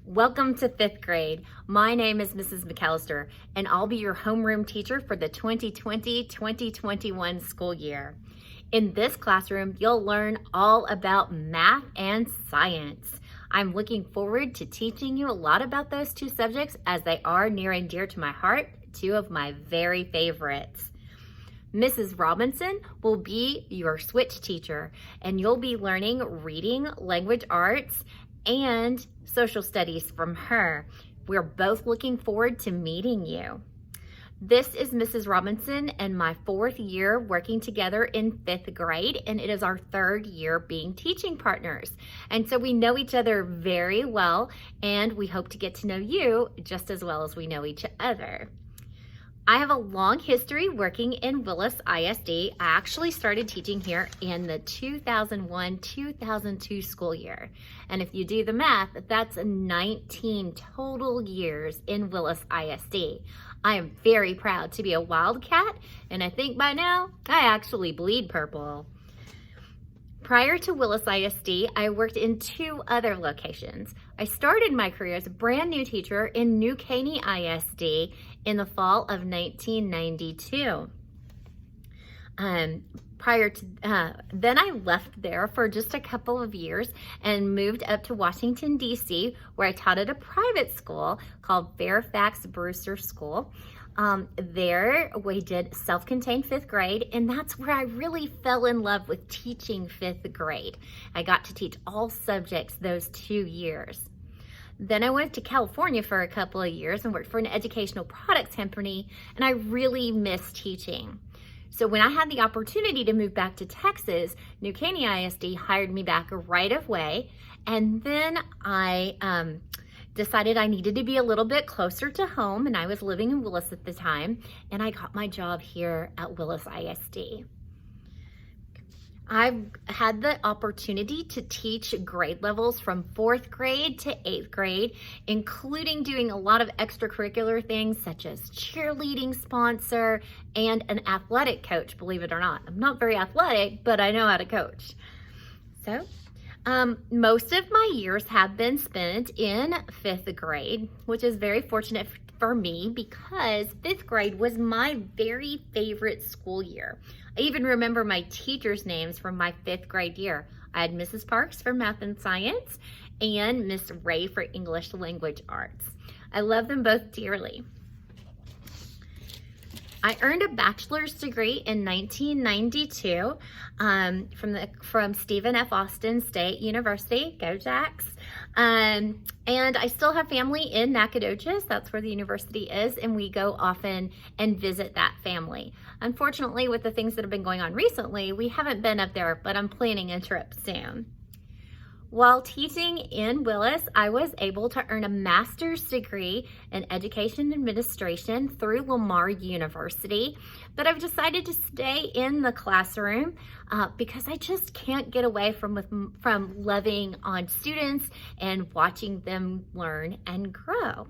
Welcome to 5th grade. My name is Mrs. McAlister, and I'll be your homeroom teacher for the 2020-2021 school year. In this classroom, you'll learn all about math and science. I'm looking forward to teaching you a lot about those two subjects as they are near and dear to my heart, two of my very favorites. Mrs. Robinson will be your switch teacher, and you'll be learning reading, language arts, and social studies from her. We're both looking forward to meeting you. This is Mrs. Robinson and my 4th year working together in 5th grade, and it is our 3rd year being teaching partners. And so we know each other very well, and we hope to get to know you just as well as we know each other. I have a long history working in Willis ISD. I actually started teaching here in the 2001-2002 school year. And if you do the math, that's 19 total years in Willis ISD. I am very proud to be a Wildcat, and I think by now I actually bleed purple. Prior to Willis ISD, I worked in 2 other locations. I started my career as a brand new teacher in New Caney ISD in the fall of 1992. Then I left there for just a couple of years and moved up to Washington, D.C., where I taught at a private school called Fairfax Brewster School. There we did self-contained 5th grade, and that's where I really fell in love with teaching 5th grade. I got to teach all subjects those 2 years. Then I went to California for a couple of years and worked for an educational products company, and I really missed teaching. So when I had the opportunity to move back to Texas, New Caney ISD hired me back right away, and then I decided I needed to be a little bit closer to home, and I was living in Willis at the time, and I got my job here at Willis ISD. I've had the opportunity to teach grade levels from 4th grade to 8th grade, including doing a lot of extracurricular things such as cheerleading sponsor and an athletic coach, believe it or not. I'm not very athletic, but I know how to coach. So, most of my years have been spent in 5th grade, which is very fortunate for me because 5th grade was my very favorite school year. I even remember my teachers' names from my 5th grade year. I had Mrs. Parks for math and science and Miss Ray for English language arts. I love them both dearly. I earned a bachelor's degree in 1992 from Stephen F. Austin State University, go Jacks. And I still have family in Nacogdoches. That's where the university is, and we go often and visit that family. Unfortunately, with the things that have been going on recently, we haven't been up there, but I'm planning a trip soon. While teaching in Willis, I was able to earn a master's degree in education administration through Lamar University, but I've decided to stay in the classroom because I just can't get away from loving on students and watching them learn and grow.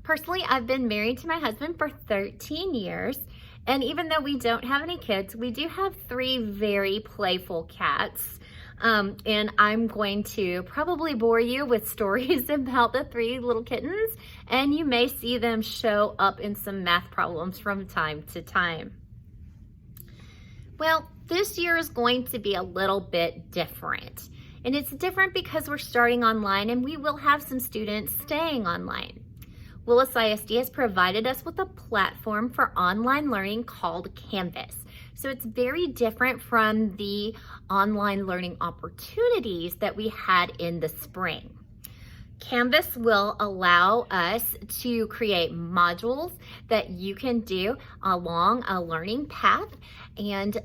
Personally, I've been married to my husband for 13 years, and even though we don't have any kids, we do have 3 very playful cats. And I'm going to probably bore you with stories about the 3 little kittens, and you may see them show up in some math problems from time to time. Well, this year is going to be a little bit different, and it's different because we're starting online and we will have some students staying online. Willis ISD has provided us with a platform for online learning called Canvas. So it's very different from the online learning opportunities that we had in the spring. Canvas will allow us to create modules that you can do along a learning path, and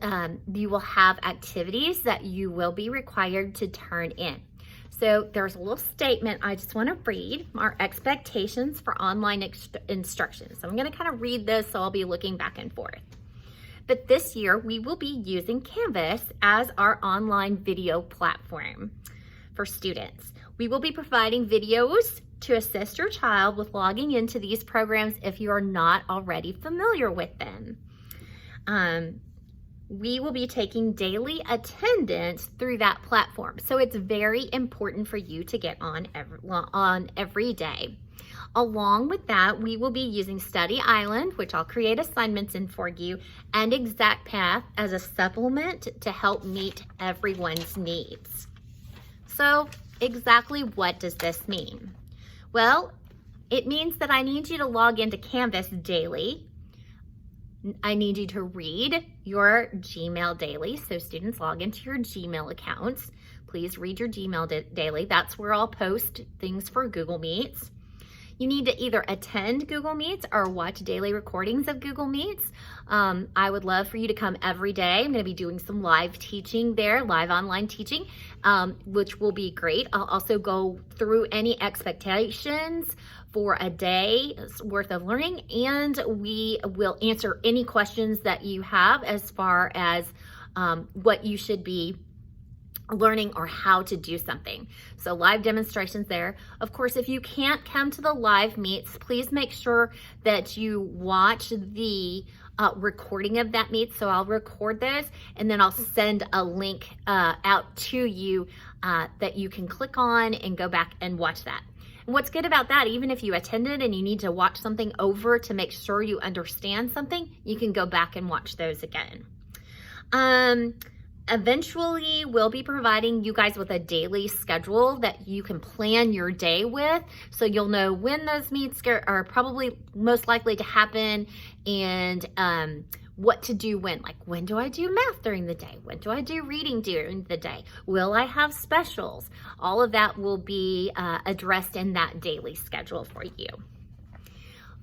you will have activities that you will be required to turn in. So there's a little statement I just want to read, our expectations for online instruction. So I'm going to kind of read this, so I'll be looking back and forth. But this year, we will be using Canvas as our online video platform for students. We will be providing videos to assist your child with logging into these programs if you are not already familiar with them. we will be taking daily attendance through that platform. So it's very important for you to get on every day. Along with that, we will be using Study Island, which I'll create assignments in for you, and ExactPath as a supplement to help meet everyone's needs. So exactly what does this mean? Well, it means that I need you to log into Canvas daily. I need you to read your Gmail daily. So students, log into your Gmail accounts. Please read your Gmail daily. That's where I'll post things for Google Meets. You need to either attend Google Meets or watch daily recordings of Google Meets. I would love for you to come every day. I'm going to be doing some live teaching there, live online teaching, which will be great. I'll also go through any expectations for a day's worth of learning, and we will answer any questions that you have as far as what you should be learning or how to do something. So live demonstrations there. Of course, if you can't come to the live meets, please make sure that you watch the recording of that meet. So I'll record those and then I'll send a link out to you that you can click on and go back and watch that. And what's good about that, even if you attended and you need to watch something over to make sure you understand something, you can go back and watch those again. Eventually, we'll be providing you guys with a daily schedule that you can plan your day with, so you'll know when those meets are probably most likely to happen, and what to do when. Like, when do I do math during the day? When do I do reading during the day? Will I have specials? All of that will be addressed in that daily schedule for you.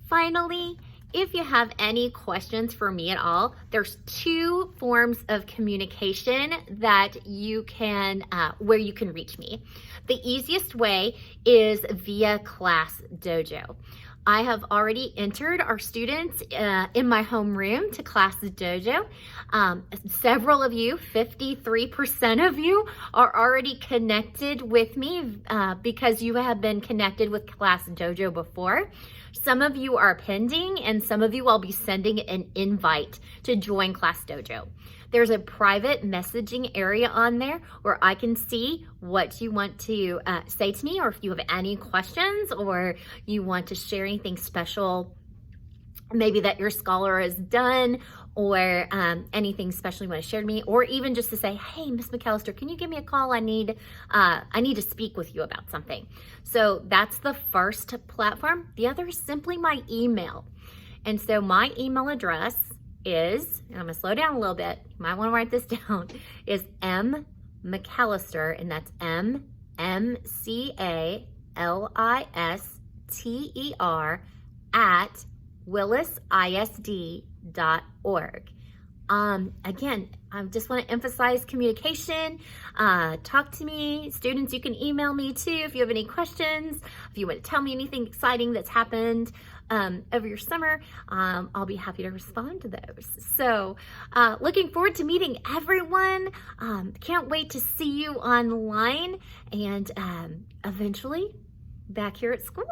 Finally, if you have any questions for me at all, there's 2 forms of communication that you can, where you can reach me. The easiest way is via Class Dojo. I have already entered our students in my homeroom to Class Dojo. Several of you, 53% of you, are already connected with me because you have been connected with Class Dojo before. Some of you are pending, and some of you I'll be sending an invite to join Class Dojo. There's a private messaging area on there where I can see what you want to say to me, or if you have any questions or you want to share anything special, maybe that your scholar has done, or anything special you want to share to me, or even just to say, hey, Miss McAlister, can you give me a call? I need to speak with you about something. So that's the first platform. The other is simply my email. And so my email address is, and I'm gonna slow down a little bit, you might wanna write this down, is McAlister, and that's McAlister at willisisd.org. Again, I just want to emphasize communication. Talk to me. Students, you can email me too if you have any questions. If you want to tell me anything exciting that's happened over your summer, I'll be happy to respond to those. So looking forward to meeting everyone. Can't wait to see you online, and eventually back here at school.